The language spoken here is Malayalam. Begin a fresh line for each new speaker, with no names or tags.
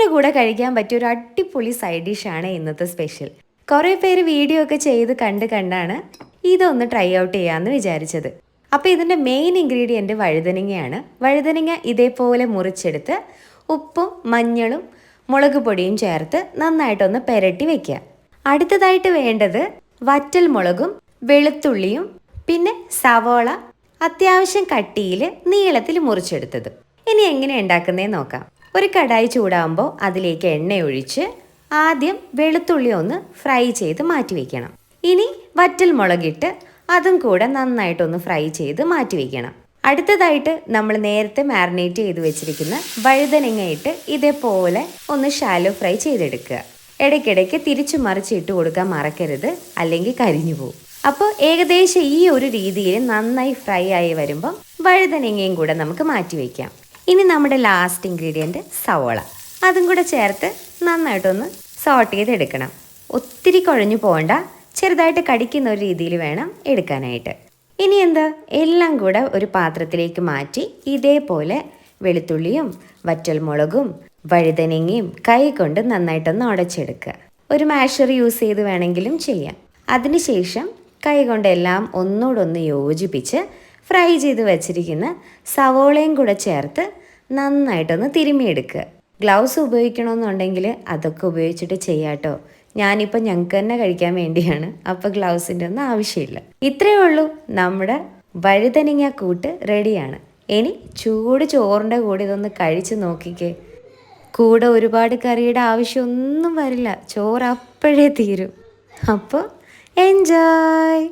ചോറിൻ്റെ കൂടെ കഴിക്കാൻ പറ്റിയ ഒരു അടിപൊളി സൈഡ് ഡിഷാണ് ഇന്നത്തെ സ്പെഷ്യൽ. കുറേ പേര് വീഡിയോ ഒക്കെ ചെയ്ത് കണ്ടാണ് ഇതൊന്ന് ട്രൈ ഔട്ട് ചെയ്യാമെന്ന് വിചാരിച്ചത്. അപ്പോൾ ഇതിൻ്റെ മെയിൻ ഇൻഗ്രീഡിയൻറ്റ് വഴുതനങ്ങയാണ്. വഴുതനങ്ങ ഇതേപോലെ മുറിച്ചെടുത്ത് ഉപ്പും മഞ്ഞളും മുളക് പൊടിയും ചേർത്ത് നന്നായിട്ടൊന്ന് പെരട്ടി വെക്കുക. അടുത്തതായിട്ട് വേണ്ടത് വറ്റൽ മുളകും വെളുത്തുള്ളിയും പിന്നെ സവോള അത്യാവശ്യം കട്ടിയിൽ നീളത്തിൽ മുറിച്ചെടുത്തത്. ഇനി എങ്ങനെ ഉണ്ടാക്കുന്നതെന്ന് നോക്കാം. ഒരു കടായി ചൂടാകുമ്പോൾ അതിലേക്ക് എണ്ണ ഒഴിച്ച് ആദ്യം വെളുത്തുള്ളി ഒന്ന് ഫ്രൈ ചെയ്ത് മാറ്റി വയ്ക്കണം. ഇനി വറ്റൽ മുളകിട്ട് അതും കൂടെ നന്നായിട്ടൊന്ന് ഫ്രൈ ചെയ്ത് മാറ്റി വയ്ക്കണം. അടുത്തതായിട്ട് നമ്മൾ നേരത്തെ മാരിനേറ്റ് ചെയ്ത് വെച്ചിരിക്കുന്ന വഴുതനങ്ങയിട്ട് ഇതേപോലെ ഒന്ന് ഷാലോ ഫ്രൈ ചെയ്തെടുക്കുക. ഇടയ്ക്കിടയ്ക്ക് തിരിച്ചു മറിച്ച് ഇട്ട് കൊടുക്കാൻ മറക്കരുത്, അല്ലെങ്കിൽ കരിഞ്ഞു പോകും. അപ്പോൾ ഏകദേശം ഈ ഒരു രീതിയിൽ നന്നായി ഫ്രൈ ആയി വരുമ്പം വഴുതനങ്ങയും കൂടെ നമുക്ക് മാറ്റി വയ്ക്കാം. ഇനി നമ്മുടെ ലാസ്റ്റ് ഇൻഗ്രീഡിയൻറ്റ് സവോള, അതും കൂടെ ചേർത്ത് നന്നായിട്ടൊന്ന് സോട്ട് ചെയ്തെടുക്കണം. ഒത്തിരി കുഴഞ്ഞു പോകണ്ട, ചെറുതായിട്ട് കടിക്കുന്ന ഒരു രീതിയിൽ വേണം എടുക്കാനായിട്ട്. ഇനി എന്താ, എല്ലാം കൂടെ ഒരു പാത്രത്തിലേക്ക് മാറ്റി ഇതേപോലെ വെളുത്തുള്ളിയും വറ്റൽമുളകും വഴുതനങ്ങയും കൈ കൊണ്ട് നന്നായിട്ടൊന്ന് ഉടച്ചെടുക്കുക. ഒരു മാഷർ യൂസ് ചെയ്ത് വേണമെങ്കിലും ചെയ്യാം. അതിനുശേഷം കൈ കൊണ്ടെല്ലാം ഒന്നുകൂടൊന്ന് യോജിപ്പിച്ച് ഫ്രൈ ചെയ്ത് വെച്ചിരിക്കുന്ന സവോളയും കൂടെ ചേർത്ത് നന്നായിട്ടൊന്ന് തിരുമ്മിയെടുക്കുക. ഗ്ലൗസ് ഉപയോഗിക്കണമെന്നുണ്ടെങ്കിൽ അതൊക്കെ ഉപയോഗിച്ചിട്ട് ചെയ്യാട്ടോ. ഞാനിപ്പോൾ ഞങ്ങൾക്ക് തന്നെ കഴിക്കാൻ വേണ്ടിയാണ്, അപ്പോൾ ഗ്ലൗസിൻ്റെ ഒന്നും ആവശ്യമില്ല. ഇത്രയേ ഉള്ളൂ, നമ്മുടെ വഴുതനങ്ങ കൂട്ട് റെഡിയാണ്. ഇനി ചൂട് ചോറിൻ്റെ കൂടെ ഇതൊന്ന് കഴിച്ച് നോക്കിക്കേ. കൂടെ ഒരുപാട് കറിയുടെ ആവശ്യമൊന്നും വരില്ല, ചോറ് അപ്പോഴേ തീരും. അപ്പോൾ എൻജോയ്.